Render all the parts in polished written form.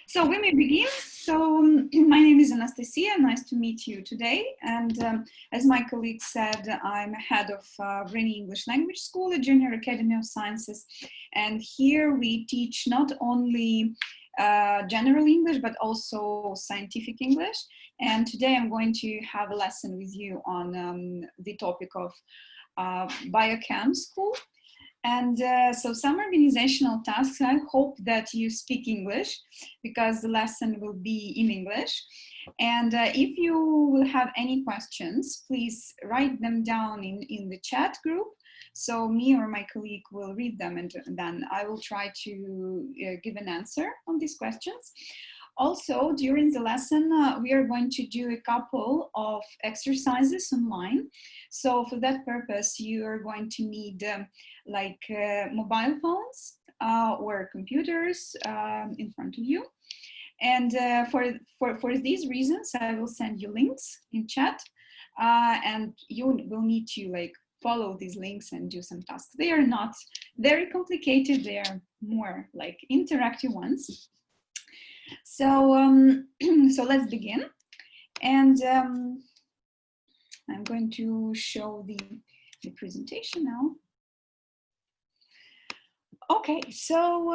So we may begin. So my name is Anastasia. Nice to meet you today. And as my colleague said, I'm head of Rennie English Language School at Junior Academy of Sciences. And here we teach not only general English, but also scientific English. And today I'm going to have a lesson with you on the topic of biochem school. And so some organizational tasks, I hope that you speak English because the lesson will be in English. And if you will have any questions, please write them down in the chat group. So me or my colleague will read them and then I will try to give an answer on these questions. Also, during the lesson, we are going to do a couple of exercises online. So for that purpose, you are going to need mobile phones or computers in front of you. And for these reasons, I will send you links in chat and you will need to follow these links and do some tasks. They are not very complicated. They are more like interactive ones. So, so let's begin. And I'm going to show the presentation now. Okay, so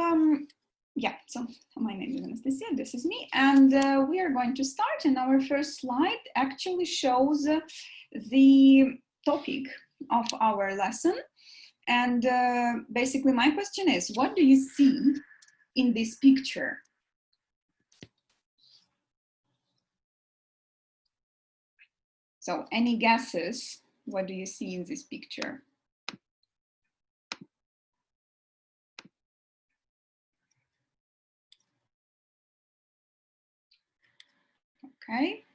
yeah, so my name is Anastasia, this is me, and we are going to start. And our first slide actually shows the topic of our lesson. And basically my question is, what do you see in this picture? So any guesses? What do you see in this picture? Okay.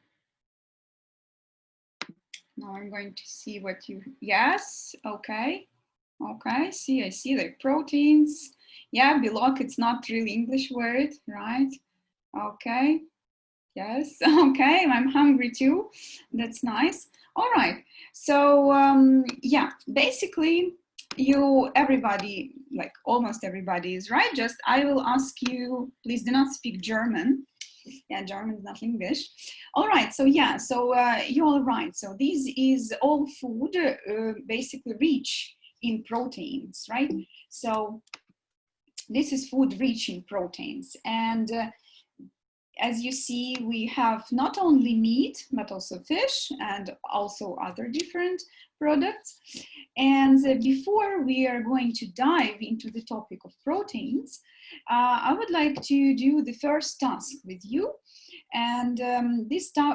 Now I'm going to see what you, yes, okay. Okay, see, I see like proteins. Yeah, Bilok, it's not really English word, right? Okay. Yes, okay, I'm hungry too. That's nice. All right, so yeah, basically everybody, like almost everybody is right. Just I will ask you, please do not speak German. Yeah, German is not English. All right, so yeah, so you're all right. So this is all food basically rich in proteins, right? So this is food rich in proteins. And as you see, we have not only meat, but also fish and also other different products. And before we are going to dive into the topic of proteins, I would like to do the first task with you. And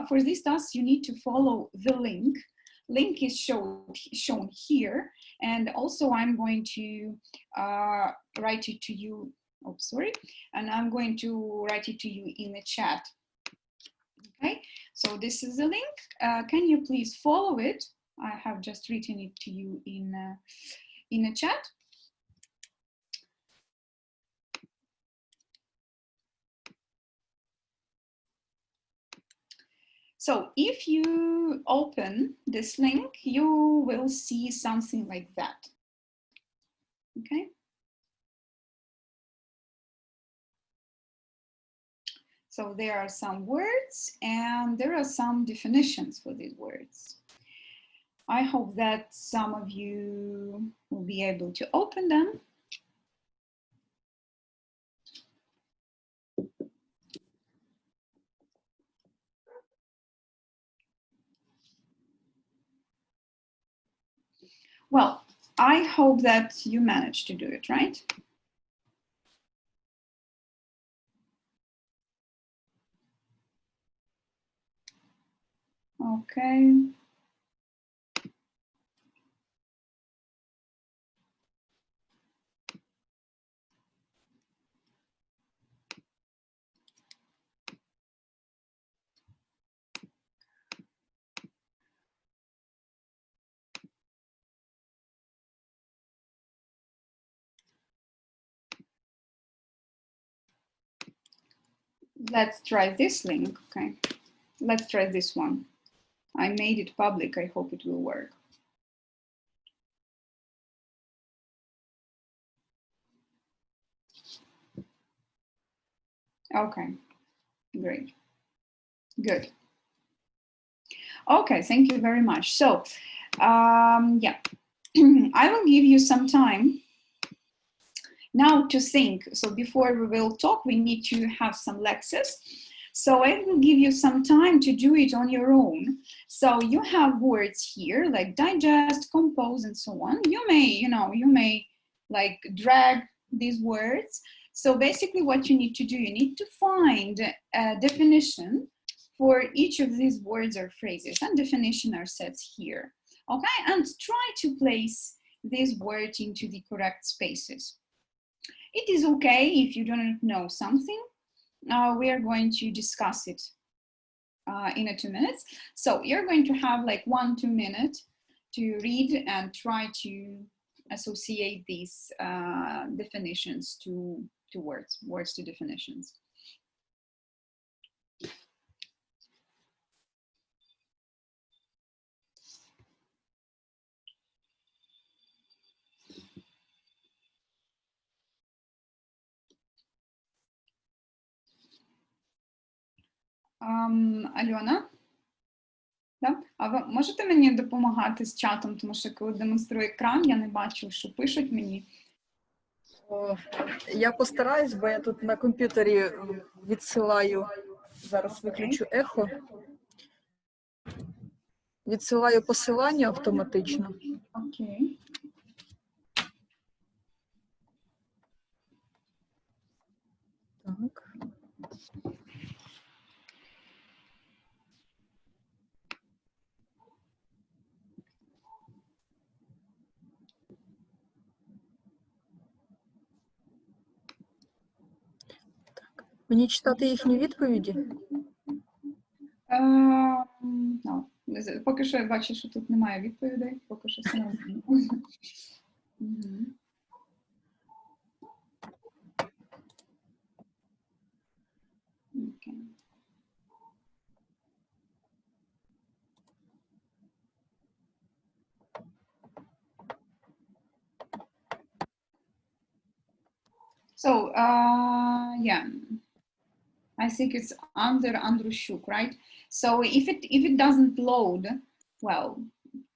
for this task, you need to follow the link. Link is shown here. And also I'm going to write it to you. Oh, sorry. And I'm going to write it to you in the chat. Okay, so this is the link. Can you please follow it? I have just written it to you in the chat. So if you open this link, you will see something like that. Okay. So there are some words and there are some definitions for these words. I hope that some of you will be able to open them. Well, I hope that you managed to do it, right? Okay. Let's try this link, okay? Let's try this one. I made it public, I hope it will work. Okay, Great. Good. Okay, thank you very much. So, yeah, I will give you some time now to think. So before we will talk, we need to have some lexes. So I will give you some time to do it on your own. So you have words here like digest, compose, and so on. You may like drag these words. So basically what you need to do, you need to find a definition for each of these words or phrases, and definition are set here. Okay, and try to place this word into the correct spaces. It is okay if you don't know something. We are going to discuss it in 2 minutes. So you're going to have like 1-2 minutes to read and try to associate these definitions to words to definitions. Альона? Да? А ви можете мені допомагати з чатом, тому що коли демонструю екран, я не бачу, що пишуть мені. Я постараюсь, бо я тут на комп'ютері відсилаю, зараз виключу ехо, відсилаю посилання автоматично. Окей. Так. Мені читати їхні відповіді? No. Поки що я бачу, що тут немає відповідей, поки що все нормально. Okay. So, yeah, I think it's Andrushuk, right? So if it doesn't load, well,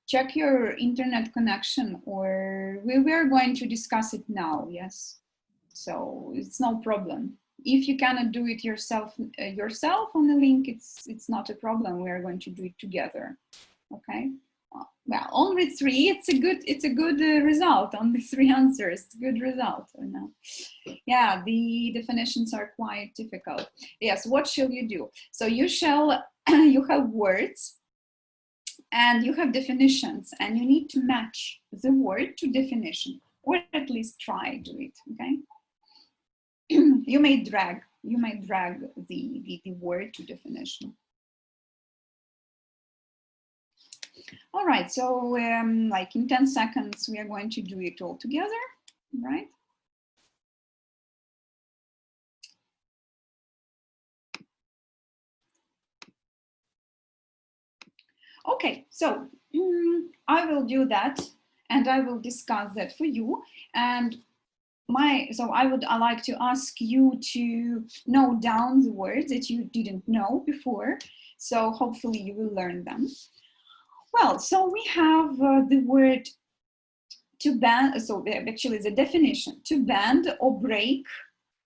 check your internet connection, or we are going to discuss it now. Yes, so it's no problem. If you cannot do it yourself on the link, it's not a problem. We are going to do it together. Okay. Well, only 3. It's a good result. Only 3 answers. It's a good result. Yeah, the definitions are quite difficult. Yes. What shall you do? So you have words, and you have definitions, and you need to match the word to definition, or at least try to do it. Okay. You may drag the word to definition. All right, so like in 10 seconds, we are going to do it all together, right? Okay, so I will do that, and I will discuss that for you. And I like to ask you to note down the words that you didn't know before. So hopefully you will learn them. Well, so we have the word to bend. So actually the definition: to bend or break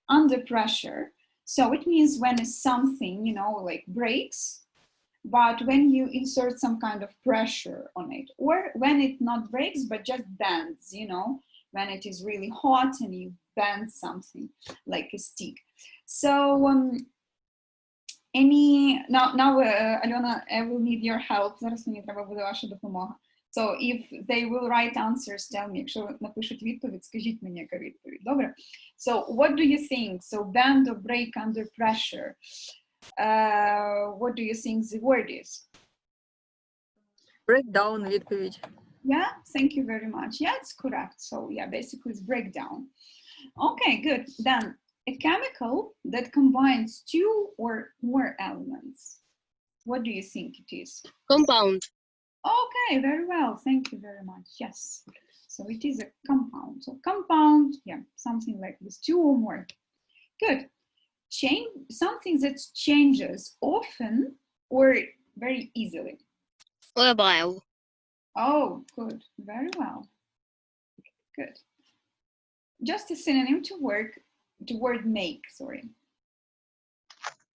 under pressure. So it means when something, like breaks, but when you insert some kind of pressure on it, or when it not breaks, but just bends, when it is really hot and you bend something like a stick. So now, Альона, I will need your help. Зараз мені треба буде ваша допомога. So if they will write answers, tell me. Якщо напишуть відповідь, скажіть мені, яка відповідь. Добре? So what do you think? So bend or break under pressure. What do you think the word is? Breakdown, відповідь. Yeah, thank you very much. Yeah, it's correct. So yeah, basically it's breakdown. Okay, good. Then a chemical that combines 2 or more elements. What do you think it is? Compound. Okay, very well. Thank you very much. Yes. So it is a compound. So compound, yeah, something like this, 2 or more. Good. something that changes often or very easily. Labile. Oh, good. Very well. Good. Just a synonym to word make, sorry.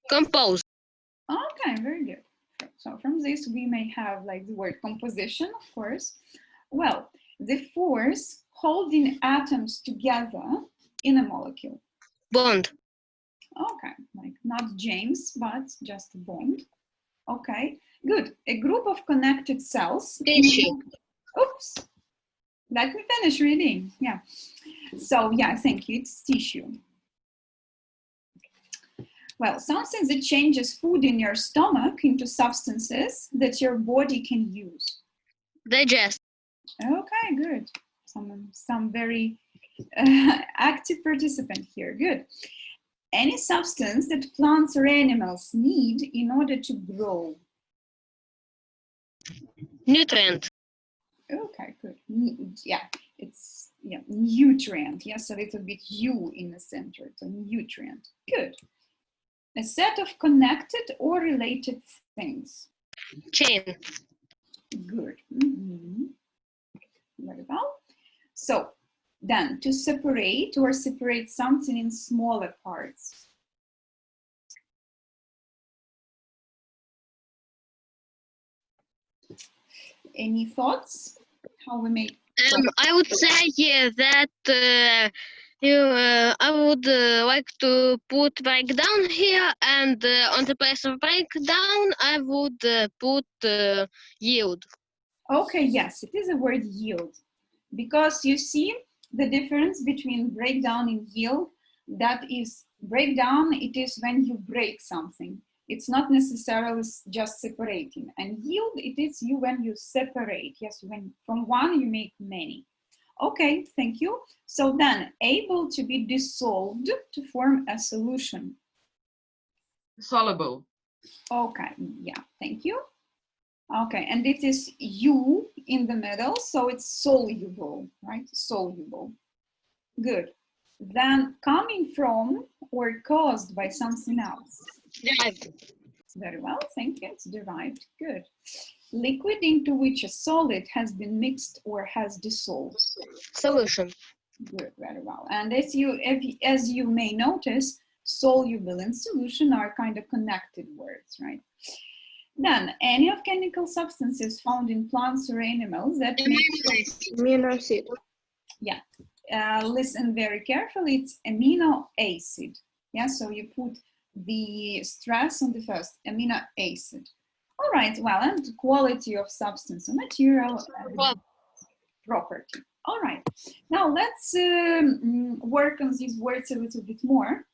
Compose. Okay, very good. So from this, we may have like the word composition, of course. Well, the force holding atoms together in a molecule. Bond. Okay, like not James, but just a bond. Okay, good. A group of connected cells. Tissue. Oops. Let me finish reading. Yeah. So yeah, thank you. It's tissue. Well, something that changes food in your stomach into substances that your body can use. Digest. Okay, good. Some very active participant here. Good. Any substance that plants or animals need in order to grow. Nutrient. Okay, good. Yeah, it's nutrient. Yes, a little bit U in the center. So nutrient. Good. A set of connected or related things. Chain. Good. Very well. So then to separate something in smaller parts. Any thoughts? How we make? I would say that I would like to put breakdown here, and on the place of breakdown, I would put yield. Okay, yes, it is a word yield, because you see the difference between breakdown and yield. That is, breakdown, it is when you break something. It's not necessarily just separating. And yield, it is you when you separate. Yes, when from one you make many. Okay, thank you. So then, able to be dissolved to form a solution. Soluble. Okay, yeah, thank you. Okay, and it is U in the middle, so it's soluble, right? Soluble. Good. Then coming from or caused by something else. Derived. Very well, thank you. It's derived. Good. Liquid into which a solid has been mixed or has dissolved. Solution. Good, very well. And as you may notice, soluble and solution are kind of connected words, right? Then, any of chemical substances found in plants or animals that Amino acid. Yeah, listen very carefully. It's amino acid. Yeah, so you put the stress on the first, amino acid. All right, well, and quality of substance or material property. All right, now let's work on these words a little bit more.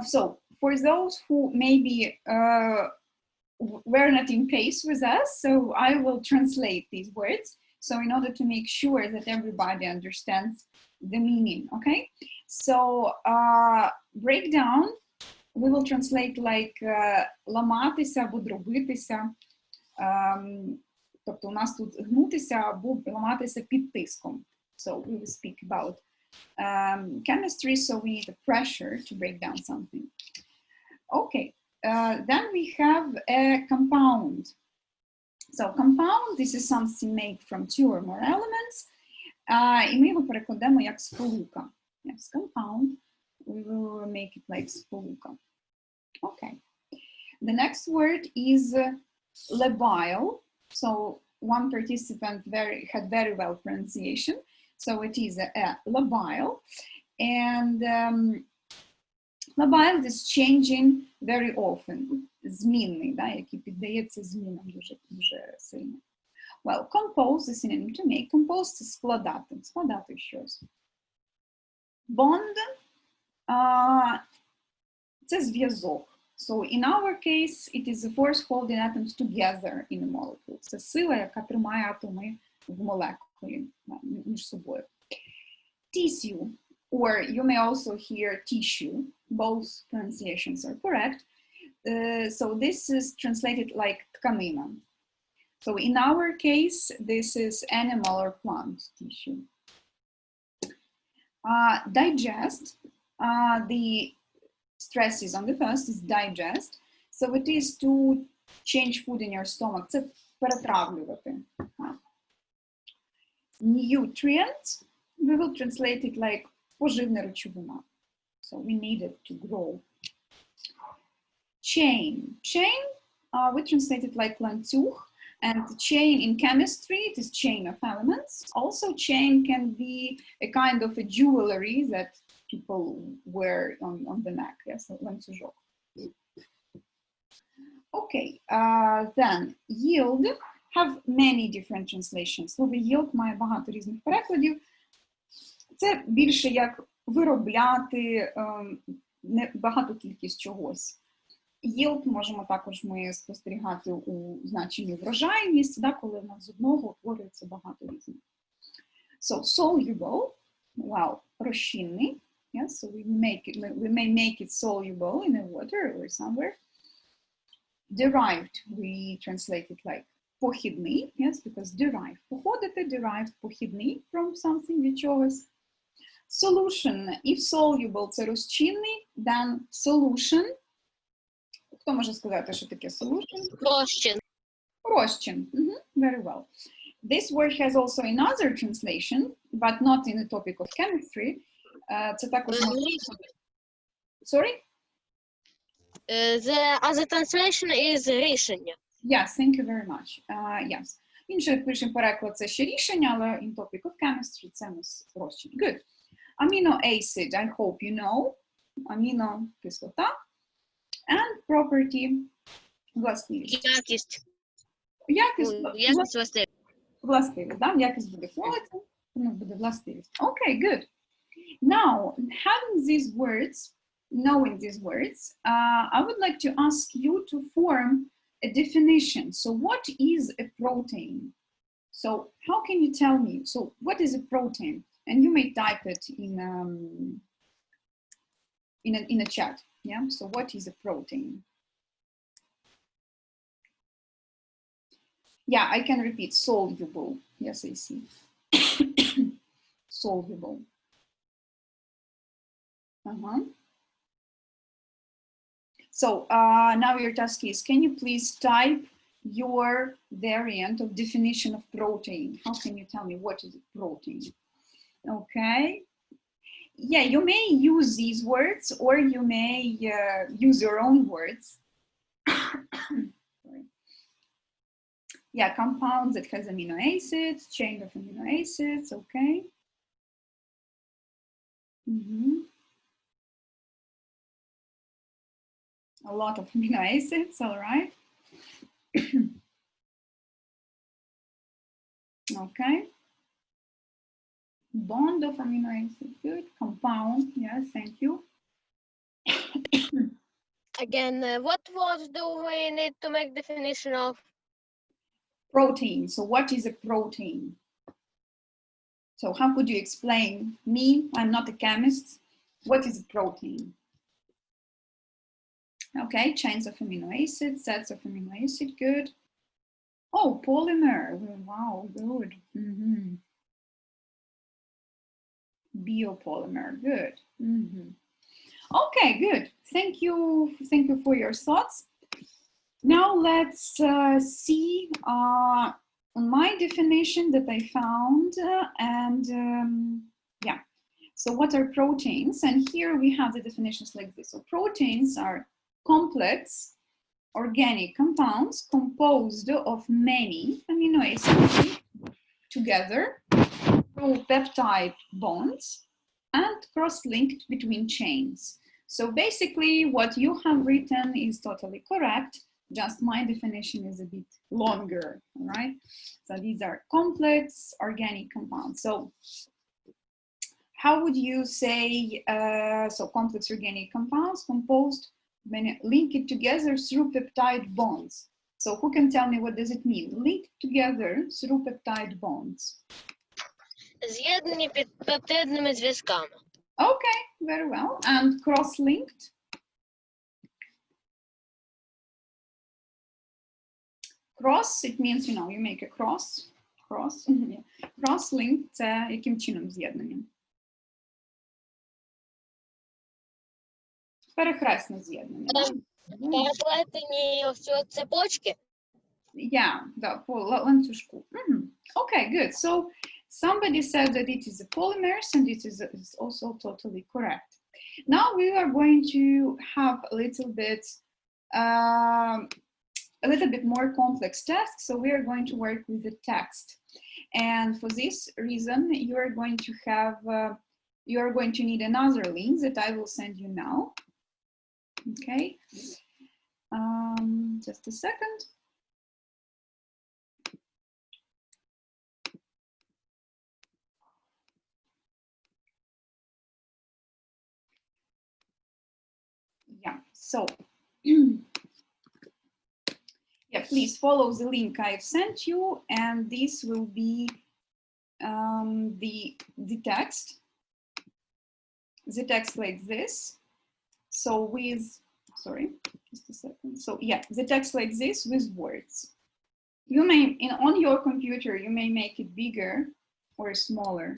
So for those who maybe were not in pace with us, so I will translate these words. So in order to make sure that everybody understands the meaning, okay? So breakdown, we will translate like ламатися або дробитися. Тобто у нас тут гнутися або ламатися під тиском. So we will speak about chemistry, so we need a pressure to break down something. Okay, then we have a compound. So compound, this is something made from two or more elements. І ми його перекладемо як сполука. Yes, compound, we will make it like сполука. Okay. The next word is labile. So one participant had very well pronunciation. So it is a labile. And labile is changing very often. Змінний, да, який піддається змінам дуже сильно. Well, compose is synonym to make. Compose – це складати щось. Bond – це зв'язок. So in our case, it is the force holding atoms together in a molecule. Це сила, яка тримає атоми в молекулі між собою. Tissue, or you may also hear tissue. Both pronunciations are correct. So this is translated like тканина. So in our case, this is animal or plant tissue. Digest, the stresses on the first is digest. So it is to change food in your stomach. Це перетравлювати. Nutrient, we will translate it like поживна речовина. So we need it to grow. Chain. Chain, we translate it like ланцюг. And chain in chemistry, it is chain of elements. Also, chain can be a kind of a jewelry that people wear on the neck. Yes, ланцюжок. Okay, then yield have many different translations. Слово yield має багато різних перекладів. Це більше як виробляти багато кількість чогось. Yield можемо також ми спостерігати у значенні врожайність, да, коли в нас з одного утворюється багато різних. So, soluble, wow, розчинний. Yes, so we may make it soluble in the water or somewhere. Derived, we translate it like похідний, yes, because derive, походити, derived, похідний from something, від чогось. Solution, if soluble це розчинний, then solution. Хто може сказати, що таке solution? Розчин. Розчин. Very well. This word has also another translation, but not in the topic of chemistry. Це також... Sorry? The translation is рішення. Yes, thank you very much. Yes. Інший переклад це ще рішення, але in topic of chemistry це у нас розчин. Good. Amino acid, I hope you know. Amino кислота. And property, властивість. Якість. Якість властивість. Властивість, да? Якість буде quality, ну, буде властивість. Okay, good. Now, having these words, knowing these words, I would like to ask you to form a definition. So what is a protein? So how can you tell me? So what is a protein? And you may type it in a chat. Yeah, so what is a protein? Yeah, I can repeat, soluble. Yes, I see. Soluble. So now your task is, can you please type your variant of definition of protein? How can you tell me what is a protein? Okay. Yeah, you may use these words or you may use your own words. Yeah, compounds that has amino acids, chain of amino acids, okay. A lot of amino acids, all right. Okay. Bond of amino acid, good. Compound, yes, thank you. Again, what words do we need to make definition of? Protein, so what is a protein? So how could you explain? Me, I'm not a chemist. What is a protein? Okay, chains of amino acids, sets of amino acid, good. Oh, polymer, wow, good. Biopolymer, good. Okay, good. Thank you for your thoughts. Now let's see my definition that I found, yeah. So what are proteins? And here we have the definitions like this. So proteins are complex organic compounds composed of many amino acids together through peptide bonds and cross-linked between chains. So basically what you have written is totally correct, just my definition is a bit longer, all right? So these are complex organic compounds. So how would you say, so complex organic compounds composed when linked together through peptide bonds. So who can tell me what does it mean? Linked together through peptide bonds. З'єднані пептидними зв'язками. Okay, very well. And cross-linked? Cross, it means, you know, you make a cross. Cross-linked, це яким чином з'єднані? Перехресне з'єднання. Да? Переплетені ось цепочки. Yeah, да, по ланцюжку. Okay, good. So somebody said that it is a polymers, and it is also totally correct. Now we are going to have a little bit more complex task. So we are going to work with the text, and for this reason, you are going to need another link that I will send you now. Okay, just a second. Yeah, so yeah, please follow the link I've sent you, and this will be the text like this. So with, sorry, just a second. So yeah, the text like this with words. You may, on your computer, you may make it bigger or smaller.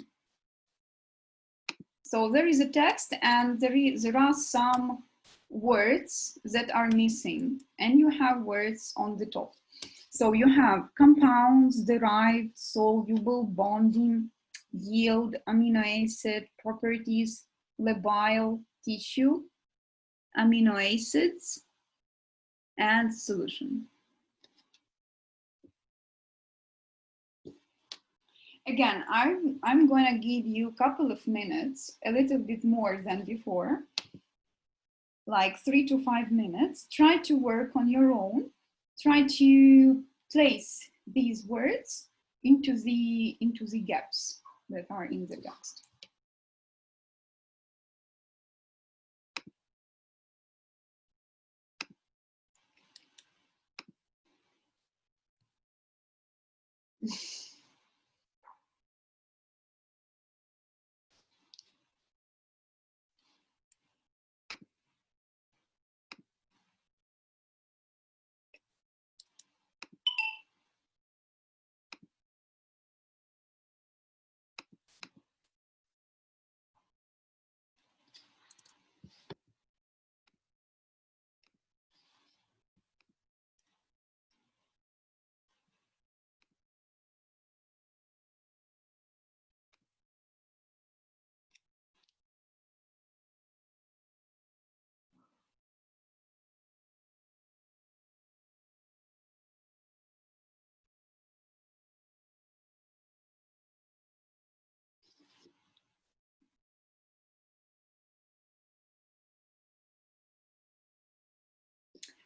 So there is a text, and there are some words that are missing, and you have words on the top. So you have compounds, derived, soluble, bonding, yield, amino acid, properties, labile, tissue, amino acids, and solution. Again, I'm going to give you a couple of minutes, a little bit more than before, like 3 to 5 minutes. Try to work on your own. Try to place these words into the gaps that are in the text.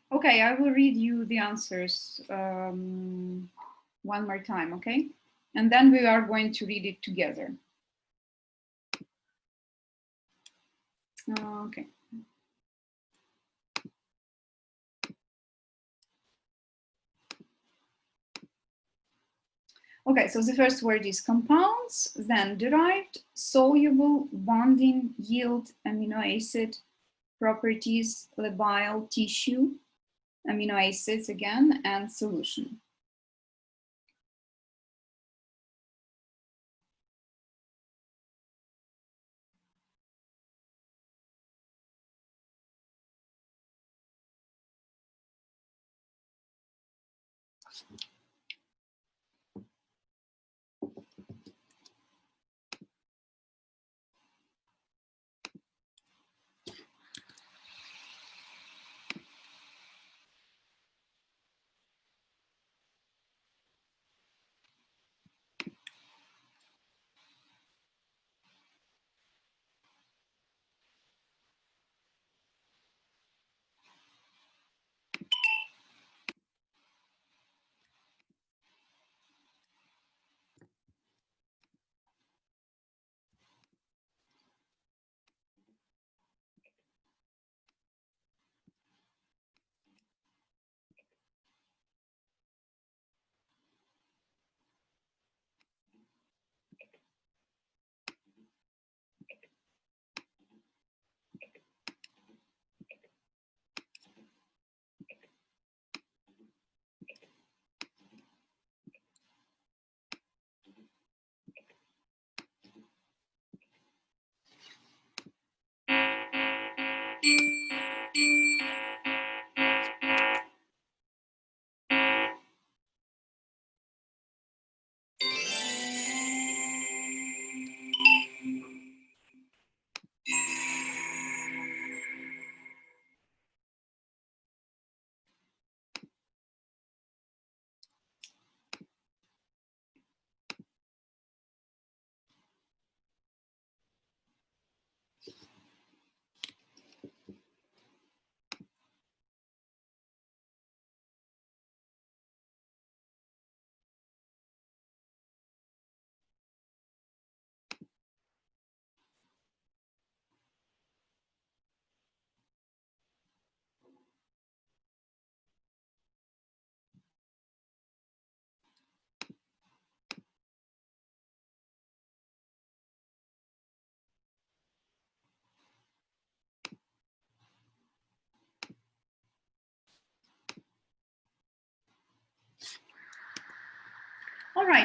Okay, I will read you the answers one more time, okay? And then we are going to read it together. Okay. Okay, so the first word is compounds, then derived, soluble, bonding, yield, amino acid, properties, labile, tissue, amino acids again, and solution.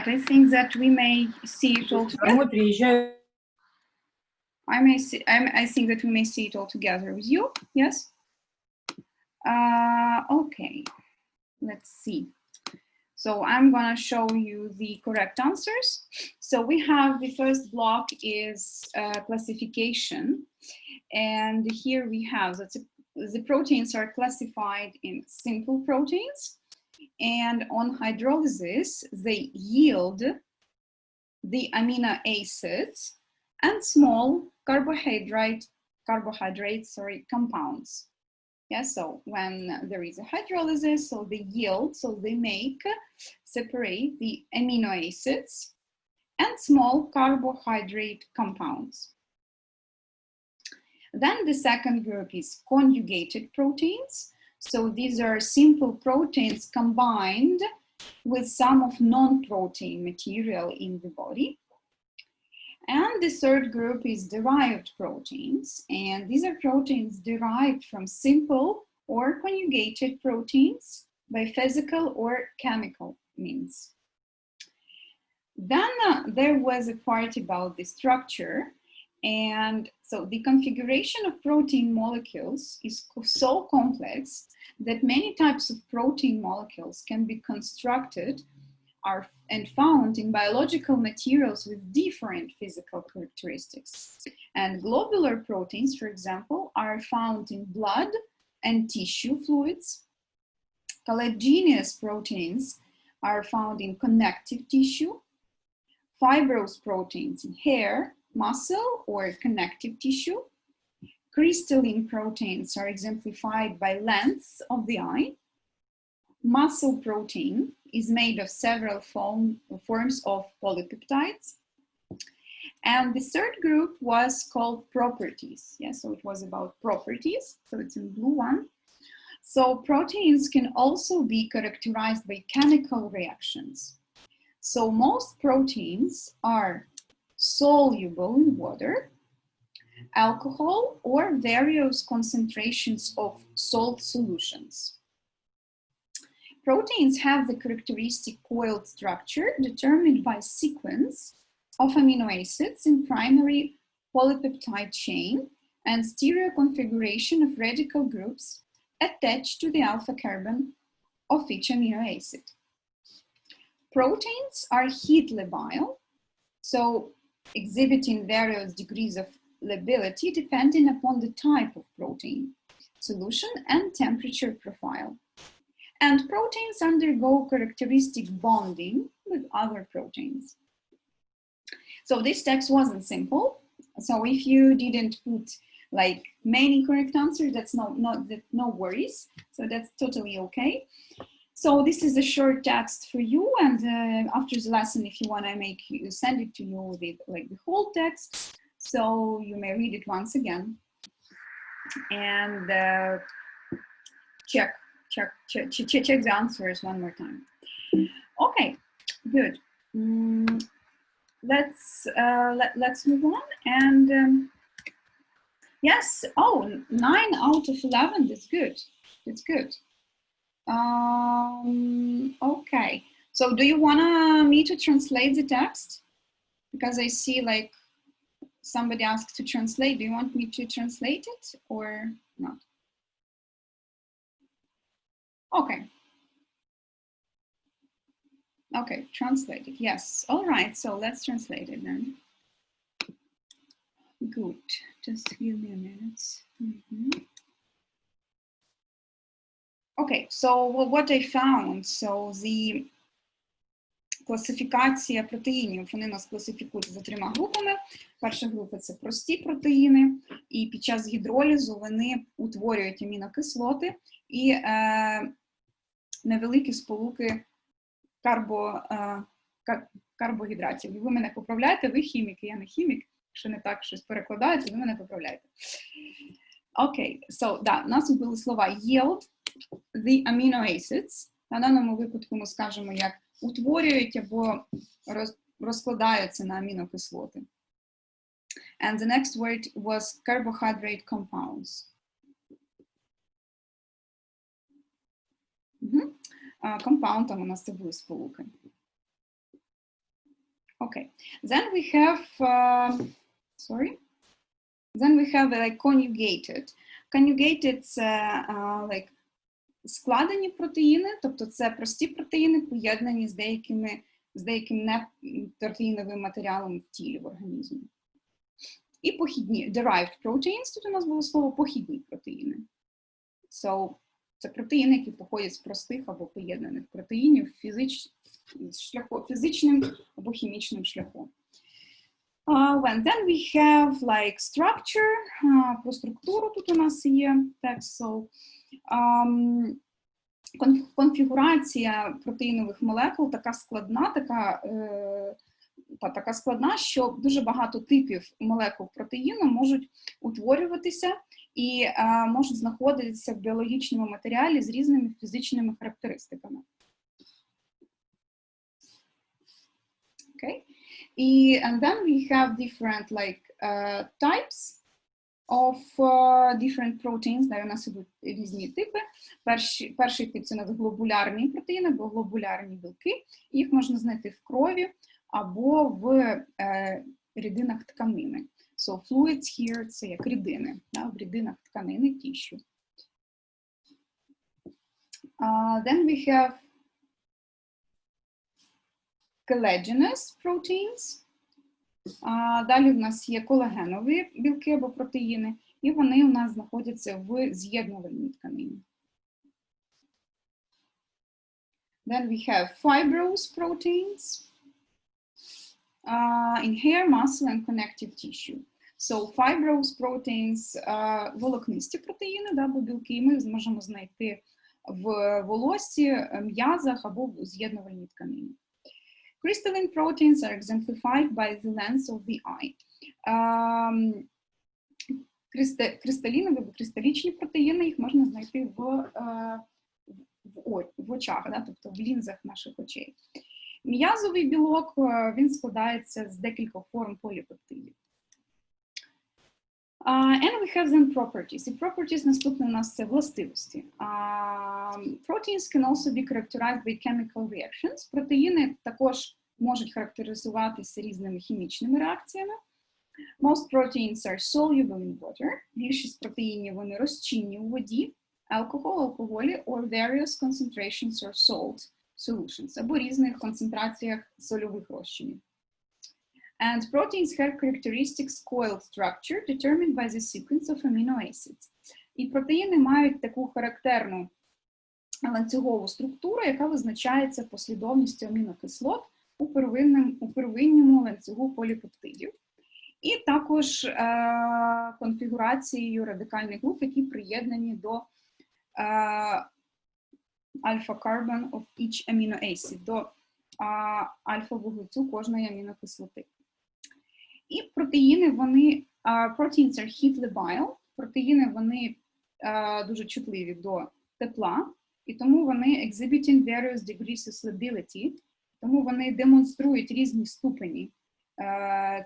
right, I think that we may see it all together. Домой приезжаю. I think that we may see it all together with you. Yes. Okay. Let's see. So I'm going to show you the correct answers. So we have the first block is classification. And here we have that the proteins are classified in simple proteins. And on hydrolysis, they yield the amino acids and small carbohydrate compounds. Yeah, so when there is a hydrolysis, so they yield, so they separate the amino acids and small carbohydrate compounds. Then the second group is conjugated proteins. So these are simple proteins combined with some of non-protein material in the body. And the third group is derived proteins, and these are proteins derived from simple or conjugated proteins by physical or chemical means. Then there was a part about the structure, and so the configuration of protein molecules is so complex that many types of protein molecules can be constructed and found in biological materials with different physical characteristics. And globular proteins, for example, are found in blood and tissue fluids. Collagenous proteins are found in connective tissue. Fibrous proteins in hair, muscle, or connective tissue. Crystalline proteins are exemplified by lengths of the eye. Muscle protein is made of several forms of polypeptides. And the third group was called properties. Yeah, so it was about properties. So it's in blue one. So proteins can also be characterized by chemical reactions. So most proteins are soluble in water, alcohol, or various concentrations of salt solutions. Proteins have the characteristic coiled structure determined by sequence of amino acids in primary polypeptide chain and stereo configuration of radical groups attached to the alpha carbon of each amino acid. Proteins are heat labile, so exhibiting various degrees of lability depending upon the type of protein, solution, and temperature profile. And proteins undergo characteristic bonding with other proteins. So this text wasn't simple. So if you didn't put like many correct answers, that's no worries. So that's totally okay. So this is a short text for you, and after the lesson, if you want, send it to you with like the whole text, so you may read it once again and check the answers one more time. Okay, good. Let's move on. And yes, 9 out of 11. That's good. That's good. Okay. So, do you want me to translate the text? Because I see like somebody asked to translate. Do you want me to translate it or not? Okay. Okay, translate it. Yes. All right. So let's translate it then. Good. Just give me a minute. Okay. So what I found. So the класифікація протеїнів, вони нас класифікують за 3 групами. Перша група – це прості протеїни, і під час гідролізу вони утворюють амінокислоти і невеликі сполуки карбогідратів. І ви мене поправляєте, ви хімік, я не хімік. Якщо не так щось перекладаю, то ви мене поправляєте. Окей, у нас були слова yield, the amino acids. На даному випадку ми скажемо, як утворюють або розкладаються на амінокислоти. And the next word was carbohydrate compounds. Compound, там у нас це були сполуки. Okay, then we have, then we have like conjugated. Conjugated – це like складені протеїни, тобто це прості протеїни, поєднані з деяким непротеїновим матеріалом в тілі, в організмі. І похідні, derived proteins, тут у нас було слово похідні протеїни. So, це протеїни, які походять з простих або поєднаних протеїнів фізичним або хімічним шляхом. Then we have like structure, про структуру тут у нас є текст. So, конфігурація протеїнових молекул така складна, що дуже багато типів молекул протеїну можуть утворюватися і можуть знаходитися в біологічному матеріалі з різними фізичними характеристиками. Okay. And then we have different like types of different proteins, де у нас ідуть різні типи. Перший тип – це глобулярні протеїни або глобулярні білки. Їх можна знайти в крові або в рідинах тканини. So fluids here – це як рідини, в рідинах тканини, tissue. Then we have collagenous proteins. Далі в нас є колагенові білки або протеїни, і вони у нас знаходяться в з'єднувальній тканині. Then we have fibrous proteins in hair, muscle and connective tissue. So fibrous proteins – волокнисті протеїни, або білки, ми зможемо знайти в волоссі, м'язах або в з'єднувальній тканині. Crystalline proteins are exemplified by the lens of the eye. Кристалінові або кристалічні протеїни, їх можна знайти в очах, тобто в лінзах наших очей. М'язовий білок, він складається з декількох форм поліпептидів. And we have then properties. І properties наступне у нас це властивості. Proteins can also be characterized by chemical reactions. Протеїни також можуть характеризуватися різними хімічними реакціями. Most proteins are soluble in water. Більшість протеїнів вони розчинні у воді, алкоголі, or various concentrations or salt solutions, або різних концентраціях сольових розчинів. And proteins have characteristics coiled structure determined by the sequence of amino acids. І протеїни мають таку характерну ланцюгову структуру, яка визначається послідовністю амінокислот у первинному ланцюгу поліпептидів. І також конфігурацією радикальних груп, які приєднані до alpha-carbon of each amino acid, до альфа-вуглецю кожної амінокислоти. І протеїни, вони, proteins are heat labile, протеїни, вони дуже чутливі до тепла, і тому вони exhibiting various degrees of stability, тому вони демонструють різні ступені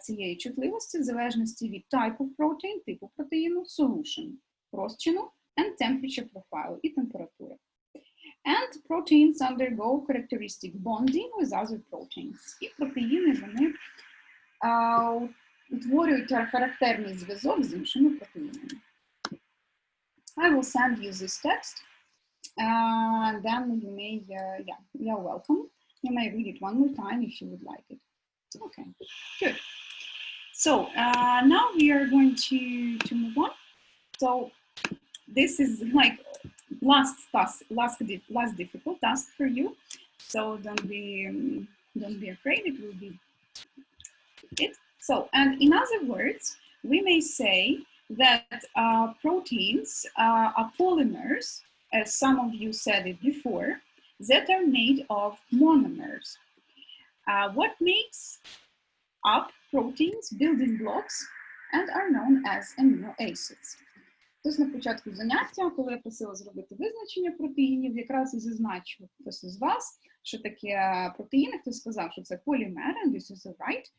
цієї чутливості в залежності від type of protein, типу протеїну, solution, розчину, and temperature profile, і температури. And proteins undergo characteristic bonding with other proteins. І протеїни, вони утворюють характерний зв'язок з іншими протеїнами. I will send you this text, and then you may, you're welcome. You may read it one more time if you would like it. Okay, good. So now we are going to move on. So this is like last difficult task for you. So don't be afraid. It will be it. So, and in other words, we may say that proteins are polymers, as some of you said it before, that are made of monomers. What makes up proteins, building blocks, and are known as amino acids. Тож на початку заняття, коли я просила зробити визначення протеїнів, якраз і зазначив хтось із вас, що таке протеїни, хтось сказав, що це полімери, and this is right.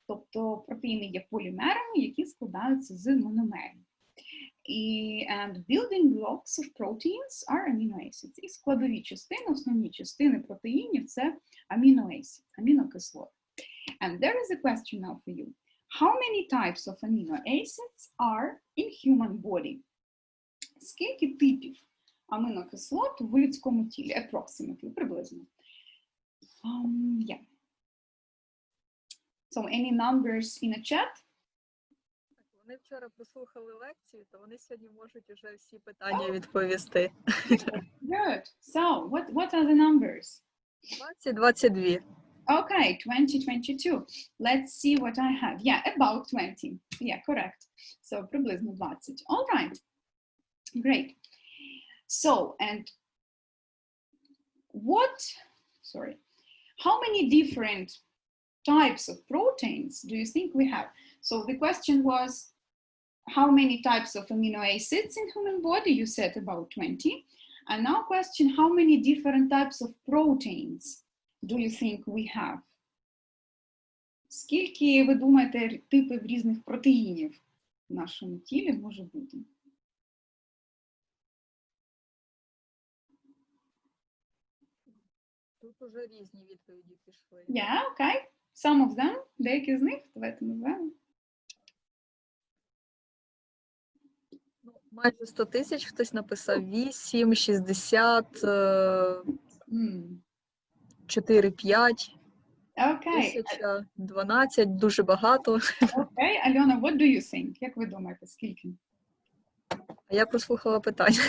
Тобто протеїни є полімерами, які складаються з мономерів. And building blocks of proteins are amino acids. І складові частини, основні частини протеїнів – це amino acids, амінокислоти. And there is a question now for you. How many types of amino acids are in human body? Скільки типів аминокислот в людському тілі? Approximately, приблизно. Yeah. So any numbers in a chat? Вони вчора послухали лекцію, то вони сьогодні можуть уже всі питання відповісти. Good. So what are the numbers? 20-22. Okay, 2022. Let's see what I have. Yeah, about 20. Yeah, correct. So приблизно 20. All right. Great. So, and how many different types of proteins do you think we have? So the question was, how many types of amino acids in human body? You said about 20. And now question, how many different types of proteins do you think we have? Скільки, ви думаєте, типів різних протеїнів в нашому тілі може бути? Тут уже різні відповіді пішли. Yeah, okay. Some of them, деякі з них, давайте назвемо. Майже 100 тисяч, хтось написав 8, 60, 4, 5, Okay. 1000, 12, дуже багато. Okay, Альона, what do you think? Як ви думаєте, скільки? А я прослухала питання.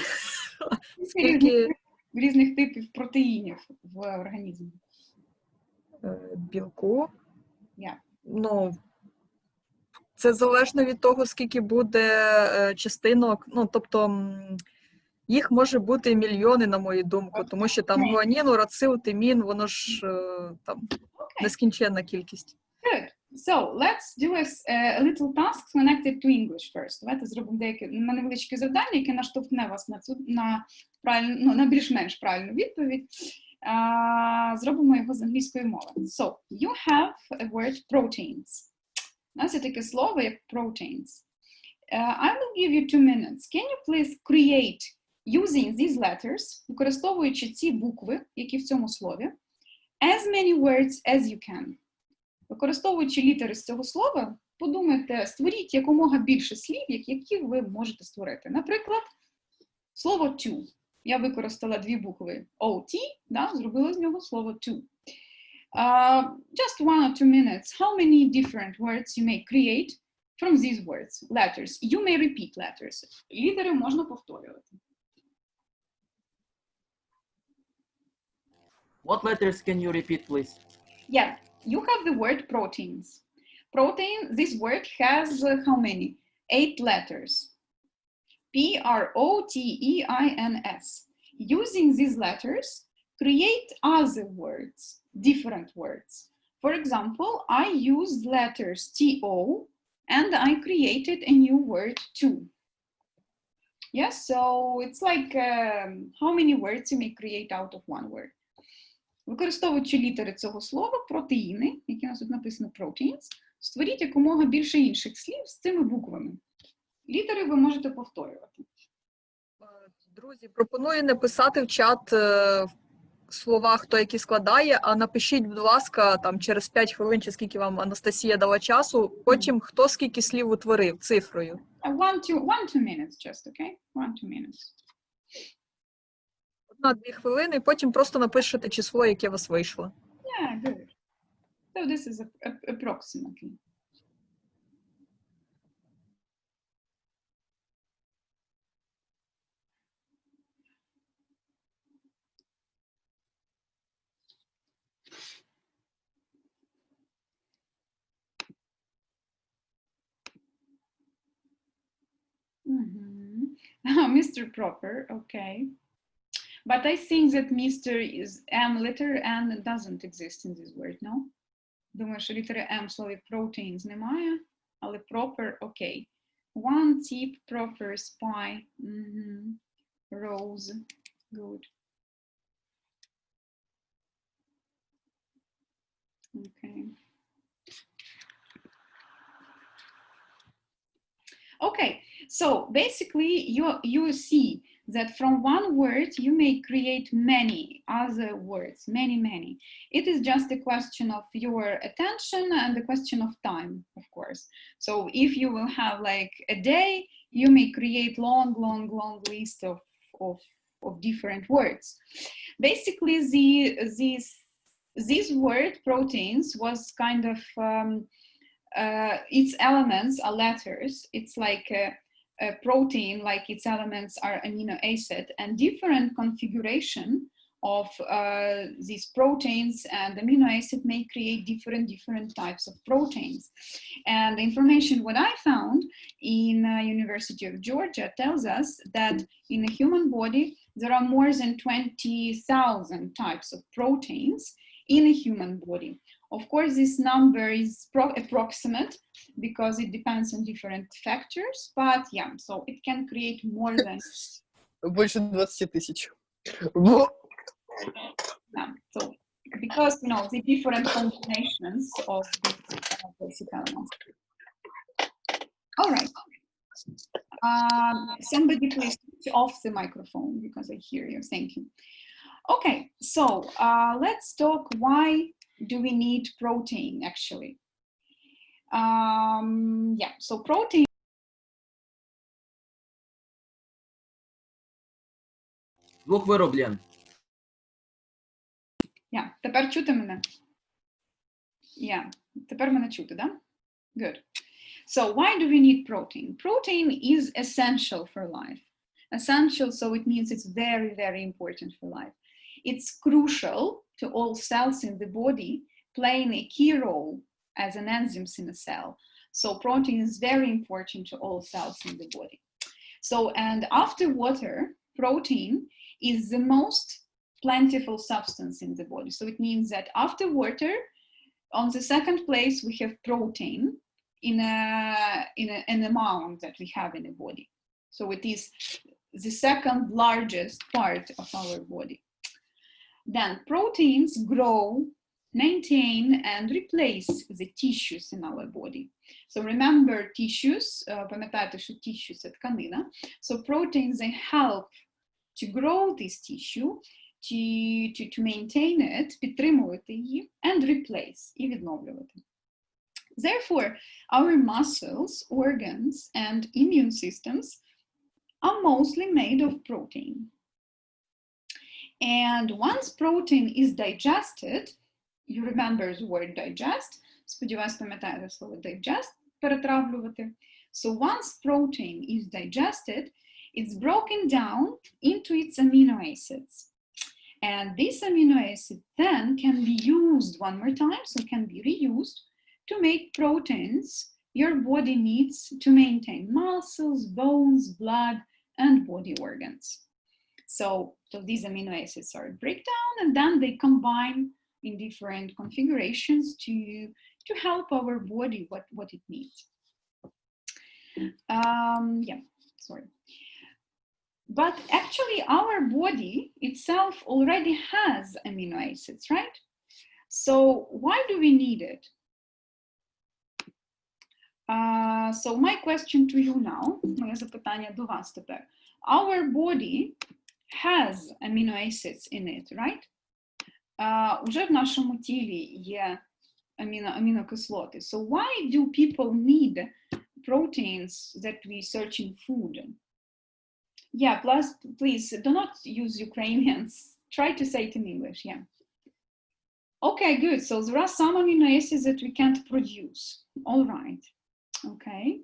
Скільки Різних типів протеїнів в організмі? білку? Yeah. Ну, це залежно від того, скільки буде частинок. Ну, тобто, їх може бути мільйони, на мою думку, тому що там гуанін, урацил, тимін, воно ж там нескінченна кількість. Good. So, let's do a little task connected to English first. Давайте зробимо деякі невеличкі завдання, яке наштовхне вас на більш-менш правильну відповідь. Зробимо його з англійської мови. So, you have a word proteins. У нас є таке слово, як proteins. I will give you 2 minutes. Can you please create, using these letters, використовуючи ці букви, які в цьому слові, as many words as you can. Використовуючи літери з цього слова, подумайте, створіть якомога більше слів, які ви можете створити. Наприклад, слово to. Я використала 2 букви OT, да, зробила з нього слово to. Just 1 or 2 minutes. How many different words you may create from these words? Letters. You may repeat letters. Літери можна повторювати. What letters can you repeat, please? Yeah, you have the word proteins. Protein, this word has how many? 8 letters. P-R-O-T-E-I-N-S. Using these letters, create other words, different words. For example, I used letters T-O and I created a new word too. Yes, so it's like how many words you may create out of one word. Використовуючи літери цього слова, протеїни, які у нас тут написано proteins, створіть якомога більше інших слів з цими буквами. Літери ви можете повторювати. Друзі, пропоную не писати в чат слова, хто які складає, а напишіть, будь ласка, там через 5 хвилин, чи скільки вам Анастасія дала часу, потім хто скільки слів утворив, цифрою. 1-2 minutes just, okay? 1-2 minutes. 1-2 хвилини, потім просто напишете число, яке у вас вийшло. Yeah, good. So this is approximately. Mr. Proper, okay. But I think that Mr. is M letter and doesn't exist in this word, no? Думаю, що літери M в слові proteins немає, але proper, okay. One tip, proper, spy, rose, good. Okay. Okay, so basically you see that from one word you may create many other words, many. It is just a question of your attention and a question of time, of course. So if you will have like a day, you may create long list of different words. Basically, this word proteins was kind of, its elements are letters. It's like a protein, like its elements are amino acid, and different configuration of these proteins and amino acid may create different types of proteins. And the information what I found in University of Georgia tells us that in a human body there are more than 20,000 types of proteins in a human body. Of course, this number is approximate because it depends on different factors, but yeah, so it can create more than... Больше 20 тысяч. Yeah, so because, you know, the different combinations of the basic elements. All right. Somebody please switch off the microphone because I hear you. Thank you. Okay, so let's talk why do we need protein actually. Yeah, so protein. Звук вироблен. Yeah, тепер чути мене? Yeah, тепер мене чути, да? Good. So why do we need protein? Protein is essential for life. Essential, so it means it's very important for life. It's crucial to all cells in the body, playing a key role as an enzymes in a cell. So protein is very important to all cells in the body. So, and after water, protein is the most plentiful substance in the body. So it means that after water, on the second place, we have protein in an amount that we have in the body. So it is the second largest part of our body. Then proteins grow, maintain, and replace the tissues in our body. So remember tissues, пам'ятайте, що tissue – це тканина. So proteins, they help to grow this tissue, to maintain it, підтримувати її, and replace, і відновлювати. Therefore, our muscles, organs, and immune systems are mostly made of protein. And once protein is digested, you remember the word digest, сподіваюсь, пам'ятаєте слово digest, перетравлювати. So once protein is digested, it's broken down into its amino acids. And this amino acid then can be used one more time, so can be reused to make proteins your body needs to maintain muscles, bones, blood, and body organs. So these amino acids are breakdown and then they combine in different configurations to help our body what it needs. Yeah, sorry. But actually our body itself already has amino acids, right? So why do we need it? So my question to you now, моє запитання до вас тепер. Our body has amino acids in it, right? Уже в нашому тілі є амінокислоти. So why do people need proteins that we search in food? Yeah, plus, please do not use Ukrainians. Try to say it in English, yeah. Okay, good. So there are some amino acids that we can't produce. All right. Okay.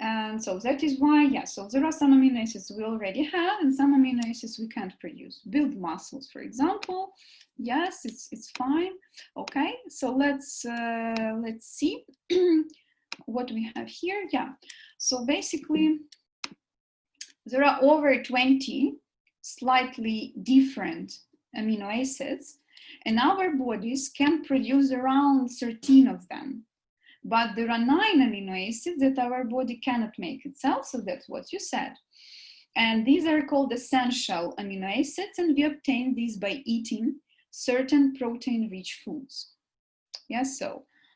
And so that is why, yeah, so there are some amino acids we already have and some amino acids we can't produce. Build muscles, for example. Yes, it's fine. Okay, so let's see what we have here. Yeah, so basically there are over 20 slightly different amino acids, and our bodies can produce around 13 of them. But there are 9 amino acids that our body cannot make itself, so that's what you said. And these are called essential amino acids, and we obtain these by eating certain protein-rich foods. Yes,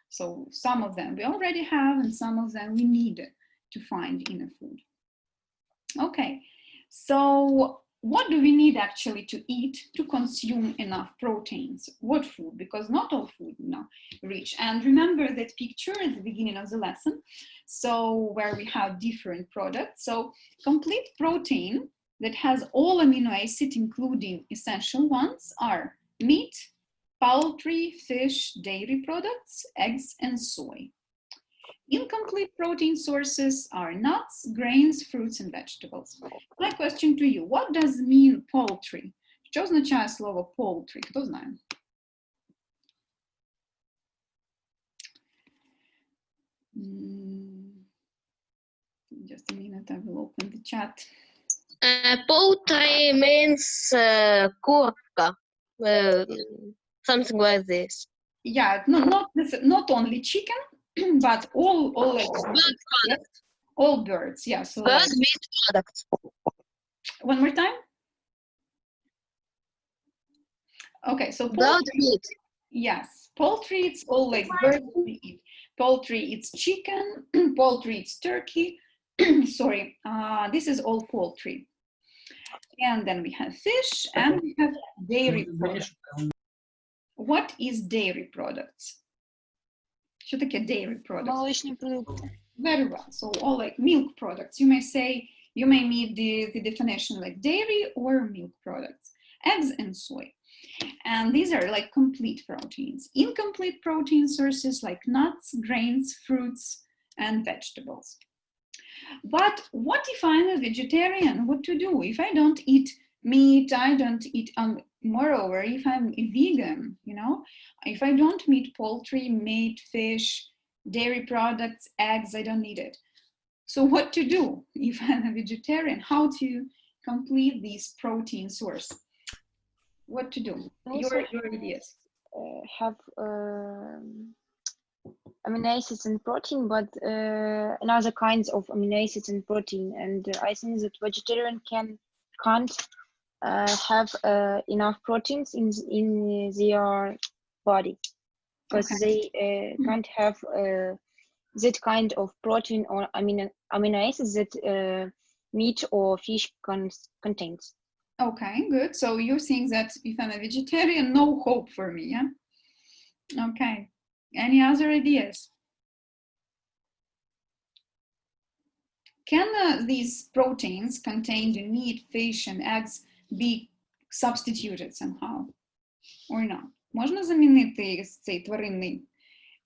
so some of them we already have, and some of them we need to find in a food. Okay, so what do we need actually to eat to consume enough proteins? What food? Because not all food, rich. And remember that picture at the beginning of the lesson, so where we have different products. So complete protein that has all amino acids, including essential ones, are meat, poultry, fish, dairy products, eggs, and soy. Incomplete protein sources are nuts, grains, fruits, and vegetables. My question to you, what does mean poultry? Що означає слово poultry? Хто знає? Just a minute, I will open the chat. Poultry means курка, something like this. Yeah, not only chicken, but all like, Bird product. all birds. Yeah. So Bird like, meat product. one more time. Okay, so Bird poultry, meat. yes, poultry it's all like birds we eat. Poultry it's chicken. Poultry it's turkey. Sorry, this is all poultry. And then we have fish and we have dairy products. What is dairy products? Що таке dairy products? Молочні продукти. Very well. So all like milk products. You may say, you may meet the definition like dairy or milk products, eggs and soy. And these are like complete proteins. Incomplete protein sources like nuts, grains, fruits, and vegetables. But what if I'm a vegetarian? What to do? If I don't eat meat, I don't eat, moreover, if I'm a vegan, if I don't eat poultry, meat, fish, dairy products, eggs, I don't need it. So what to do if I'm a vegetarian? How to complete these protein source? What to do? Your ideas. Have amino acids and protein, but another kinds of amino acids and protein. And I think that vegetarian can't have enough proteins in their body, because they can't have that kind of protein or amino acids that meat or fish contains. Okay, good. So you're saying that if I'm a vegetarian, no hope for me, yeah? Okay. Any other ideas? Can these proteins contained in meat, fish, and eggs be substituted somehow or not? Можна замінити цей тваринний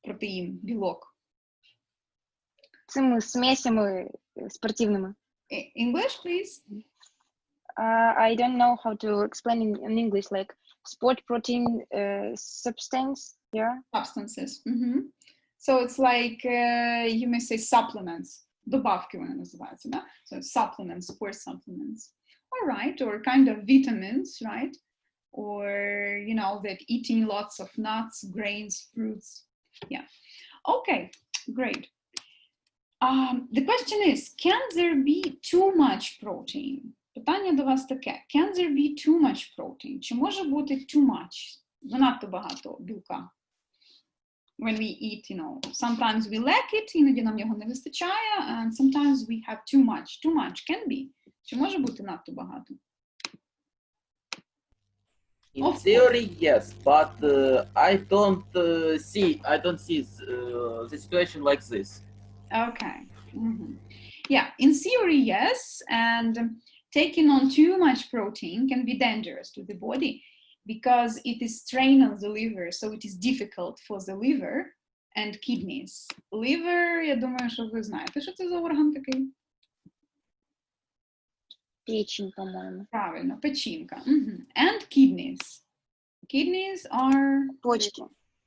протеїн, білок? Цими смесями спортивними. English, please. I don't know how to explain in English, like sport protein substance, yeah? Substances. So it's like, you may say supplements. Добавки вони називаються, да? So supplements, sport supplements. All right, or kind of vitamins, right? Or, that eating lots of nuts, grains, fruits. Yeah. Okay, great. The question is, can there be too much protein? Питання до вас таке. Can there be too much protein? Чи може бути too much? Занадто багато білка. When we eat, sometimes we lack it, іноді нам його не вистачає, and sometimes we have too much. Too much can be. Чи може бути надто багато? In theory, yes, but I don't see the situation like this. Okay. Yeah, in theory, yes, and taking on too much protein can be dangerous to the body because it is strain on the liver, so it is difficult for the liver and kidneys. Liver, я думаю, що ви знаєте, що це за орган такий? Печень, по-моему. Правильно, печінка. And kidneys. Kidneys are... Почки.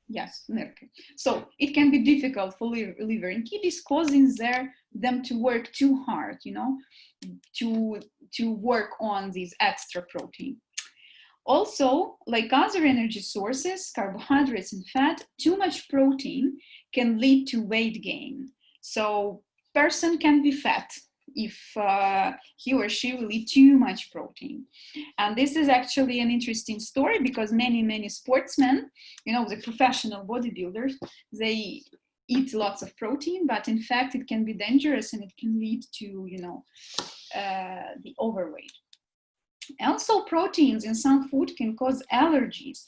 Yes, нирки. So it can be difficult for liver and kidneys, causing them to work too hard, to work on this extra protein. Also, like other energy sources, carbohydrates and fat, too much protein can lead to weight gain. So person can be fat if he or she will eat too much protein. And this is actually an interesting story because many sportsmen, the professional bodybuilders, they eat lots of protein, but in fact it can be dangerous and it can lead to, the overweight. Also, proteins in some food can cause allergies,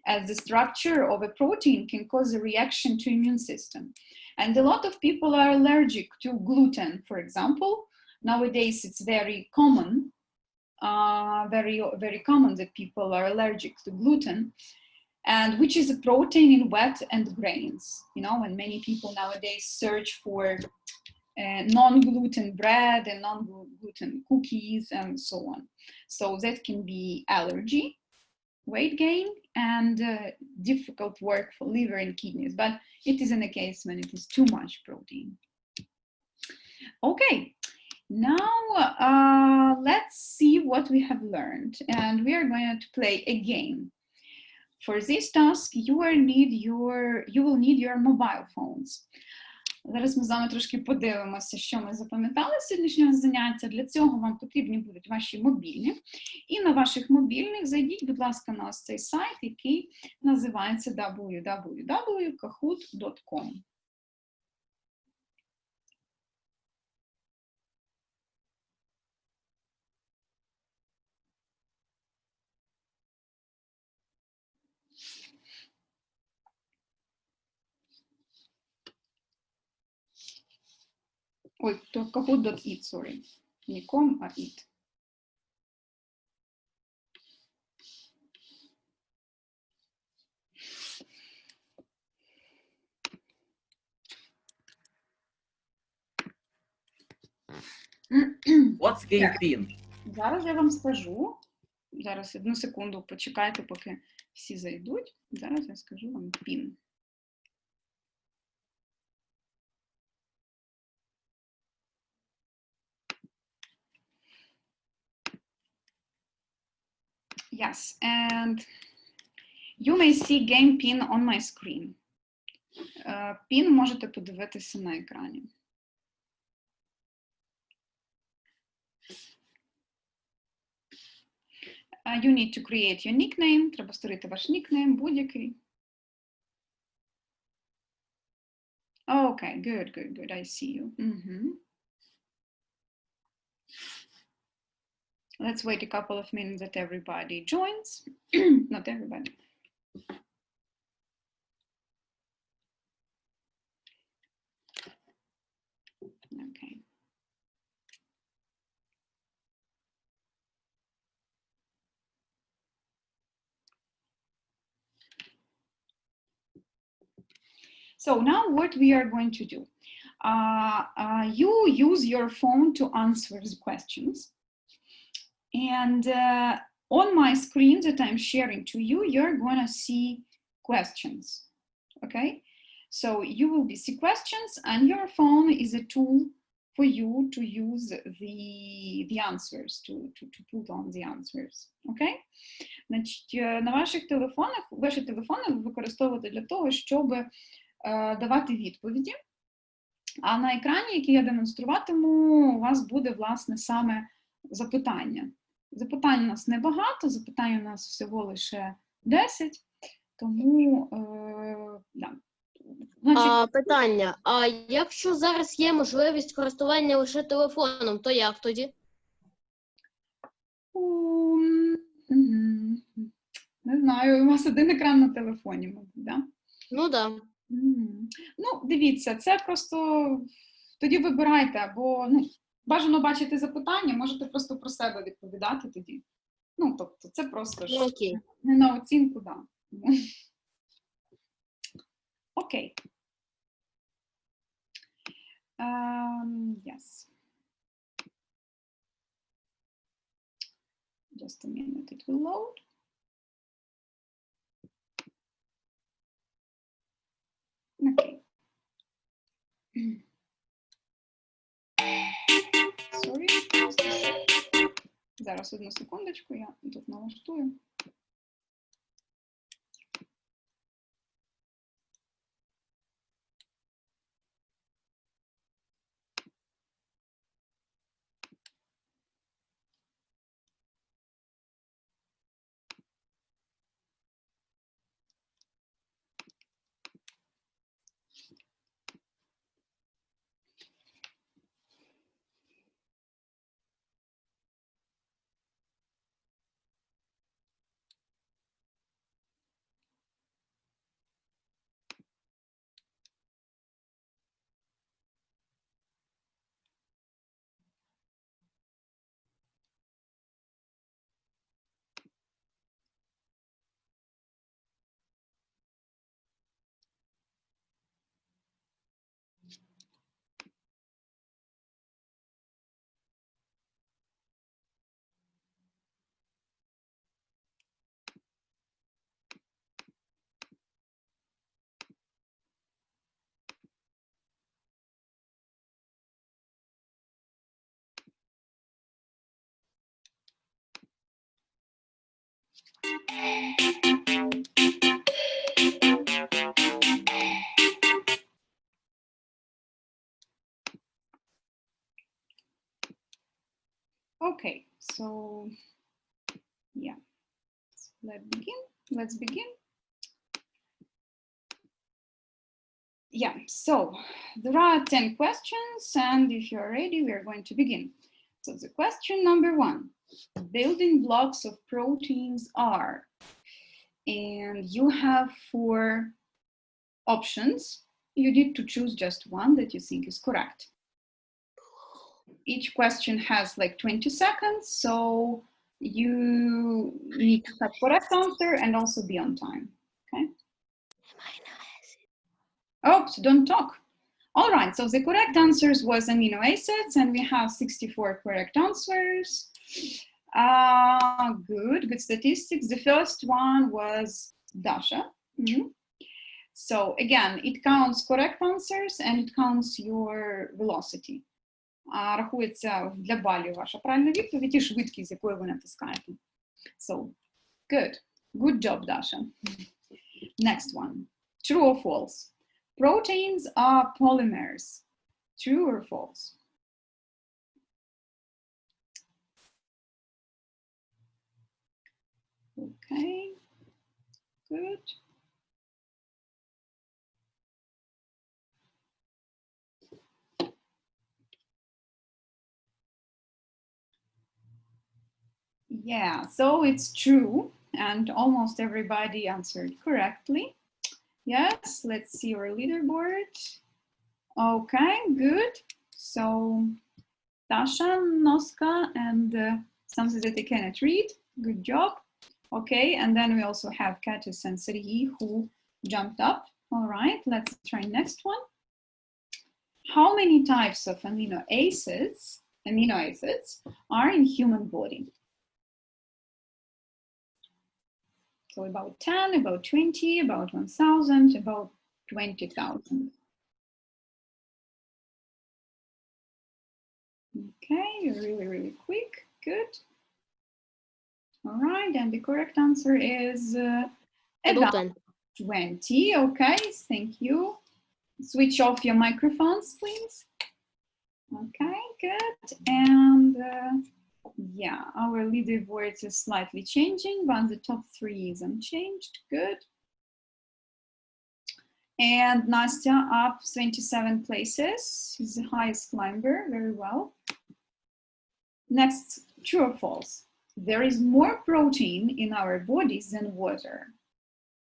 as the structure of a protein can cause a reaction to immune system. And a lot of people are allergic to gluten, for example. Nowadays, it's very common, very common that people are allergic to gluten, and which is a protein in wheat and grains. You know, and many people nowadays search for non-gluten bread and non-gluten cookies and so on. So that can be allergy, weight gain, and difficult work for liver and kidneys, but it is in a case when it is too much protein. Okay, now let's see what we have learned, and we are going to play a game. For this task, you will need your mobile phones. Зараз ми з вами трошки подивимося, що ми запам'ятали з сьогоднішнього заняття. Для цього вам потрібні будуть ваші мобільні. І на ваших мобільних зайдіть, будь ласка, на ось цей сайт, який називається www.kahoot.com. Ой, то kahoot.it, sorry. Не com, а it. What's game pin? Зараз я вам скажу. Зараз одну секунду почекайте, поки всі зайдуть. Зараз я скажу вам пін. Yes, and you may see game pin on my screen. Пін можете подивитися на екрані. You need to create your nickname. Треба створити ваш нікнейм, будь-який. Okay, good. I see you. Let's wait a couple of minutes that everybody joins. Not everybody. Okay. So now what we are going to do, you use your phone to answer the questions. And on my screen that I'm sharing to you, you're going to see questions, okay? So you will see questions, and your phone is a tool for you to use the answers, to put on the answers, okay? Значить, на ваших телефонах, ваші телефони ви використовуєте для того, щоб давати відповіді. А на екрані, який я демонструватиму, у вас буде, власне, саме запитання. Запитань у нас небагато, запитань у нас всього лише 10, тому, да. Значить... Питання, а якщо зараз є можливість користування лише телефоном, то як тоді? Не знаю, у вас один екран на телефоні, мабуть, да? Ну, да. Ну, дивіться, це просто тоді вибирайте, або бажано бачити запитання, можете просто про себе відповідати тоді. Ну, тобто, це просто ж не на оцінку, да. Окей. Yes. Just a minute, it will load. Okay. Sorry. Зараз одну секундочку, я тут налаштую. Yeah, let's begin. Yeah, so there are 10 questions, and if you're ready, we are going to begin. So the question number 1, building blocks of proteins are, and you have 4 options. You need to choose just one that you think is correct. Each question has like 20 seconds, so you need to have correct answer and also be on time, okay? Oh, so don't talk. All right, so the correct answers was amino acids, and we have 64 correct answers. Good statistics. The first one was Dasha. So again, it counts correct answers and it counts your velocity. Рахується для балів ваша правильна відповідь і швидкість, з якою ви натискаєте. So, good job, Dasha. Next one, true or false? Proteins are polymers. True or false? Okay, good. Yeah, so it's true, and almost everybody answered correctly. Yes, let's see our leaderboard. Okay, good. So Tasha, Noska, and something that I cannot read. Good job. Okay, and then we also have Katis and Sergei who jumped up. All right, let's try next one. How many types of amino acids are in human body? So about 10, about 20, about 1,000, about 20,000. Okay, really, really quick. Good. All right, and the correct answer is about 20. Okay, thank you. Switch off your microphones, please. Okay, good. And yeah, our leaderboard is slightly changing, but the top 3 is unchanged. Good. And Nastya up 27 places. She's the highest climber. Very well. Next, true or false? There is more protein in our bodies than water.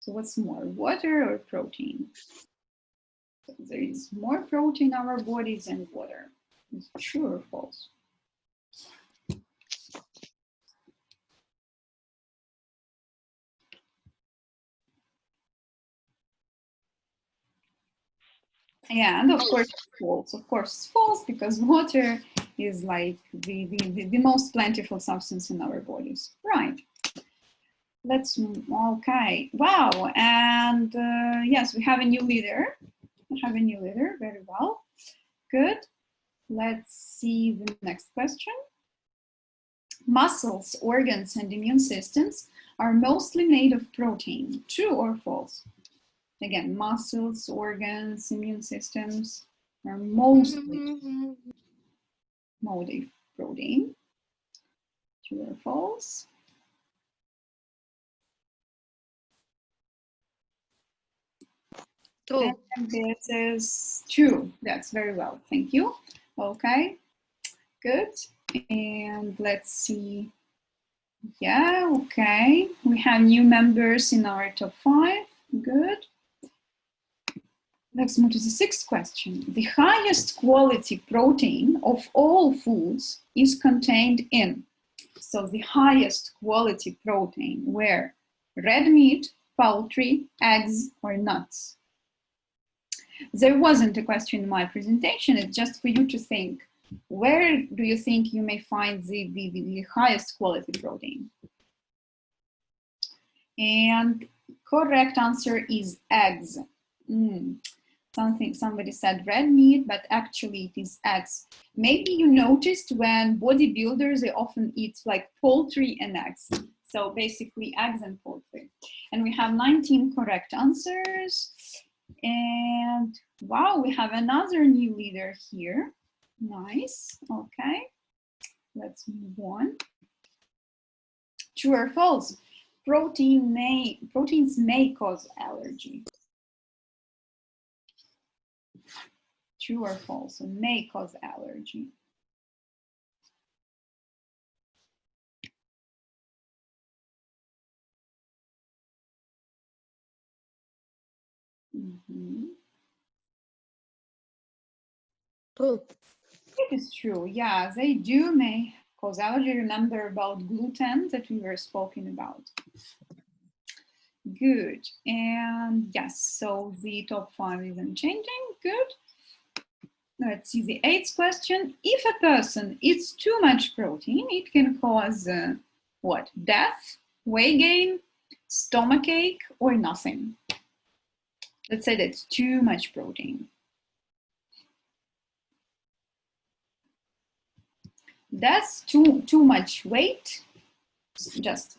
So what's more, water or protein? So there is more protein in our bodies than water. Is true or false? Yeah, and of course it's false. Of course it's false because water is like the most plentiful substance in our bodies. Right. Let's, okay. Wow, and yes, we have a new leader. Very well. Good. Let's see the next question. Muscles, organs, and immune systems are mostly made of protein. True or false? Again, muscles, organs, immune systems are mostly made of protein. True or false? True. And this is true. That's very well. Thank you. Okay, good. And let's see. Yeah, okay. We have new members in our top 5. Good. Let's move to the 6th question. The highest quality protein of all foods is contained in. So the highest quality protein, where? Red meat, poultry, eggs, or nuts? There wasn't a question in my presentation. It's just for you to think. Where do you think you may find the highest quality protein? And correct answer is eggs. Somebody said red meat, but actually it is eggs. Maybe you noticed when bodybuilders, they often eat like poultry and eggs. So basically eggs and poultry. And we have 19 correct answers. And wow, we have another new leader here. Nice. Okay. Let's move on. True or false? Proteins may cause allergy. True or false? May cause allergy. True. It is true. Yeah, they may cause allergy. Remember about gluten that we were speaking about. Good. And yes, so the top 5 isn't changing. Good. Let's see the 8th question. If a person eats too much protein, it can cause what? Death, weight gain, stomachache, or nothing. Let's say that's too much protein. That's too much weight, just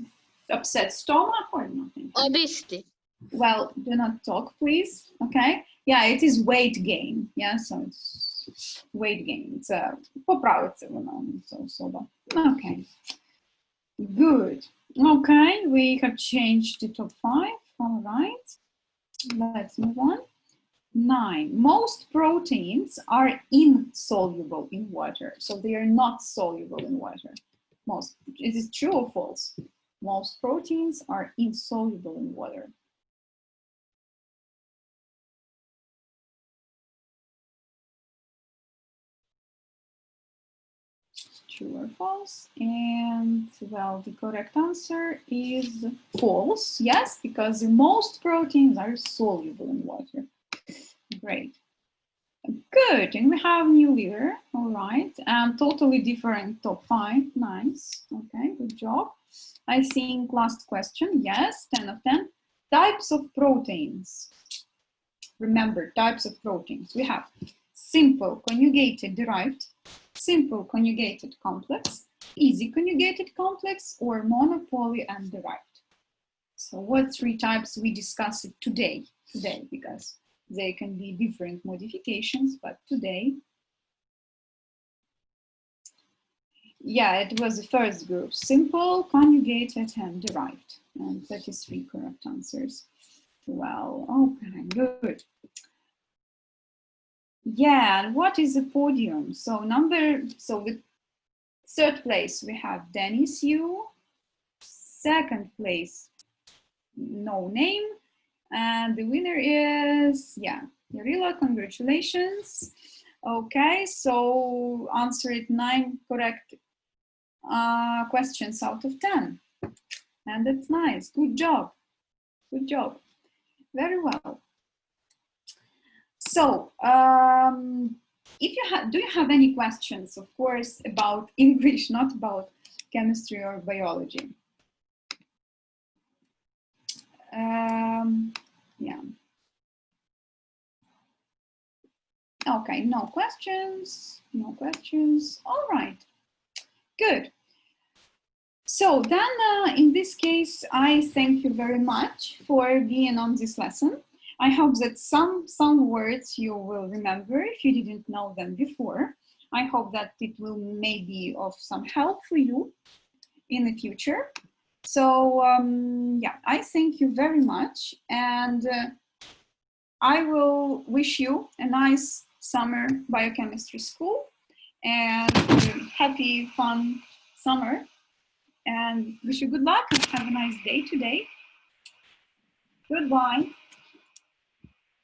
upset stomach or nothing. Obesity. Well, do not talk, please. Okay. Yeah, it is weight gain. Yeah, so it's weight gain. It's поправиться воно. Okay. Good. Okay, we have changed the top 5. All right. Let's move on. 9. Most proteins are insoluble in water. So they are not soluble in water. Most. Is it true or false? Most proteins are insoluble in water. True or false? And well, the correct answer is false. Yes, because most proteins are soluble in water. Great. Good. And we have new leader. All right. And totally different top 5. Nice. Okay, good job. I think last question. Yes, 10 of 10. Types of proteins. Remember, types of proteins. We have simple conjugated derived, simple conjugated complex, easy conjugated complex, or monopoly and derived. So what 3 types we discussed today, because they can be different modifications, but today, yeah, it was the first group, simple, conjugated, and derived. And that is 3 correct answers. Well, okay, good. Yeah, and what is the podium? So with 3rd place, we have Dennis Yu. 2nd place, no name. And the winner is, yeah, Yarila, congratulations. Okay, so answered 9 correct questions out of 10. And that's nice, good job. Good job, very well. So, if you do you have any questions, of course, about English, not about chemistry or biology? Yeah. Okay, no questions, no questions. All right, good. So then, in this case, I thank you very much for being on this lesson. I hope that some words you will remember if you didn't know them before. I hope that it will maybe of some help for you in the future. So yeah, I thank you very much, and I will wish you a nice summer biochemistry school and a happy, fun summer, and wish you good luck and have a nice day today. Goodbye.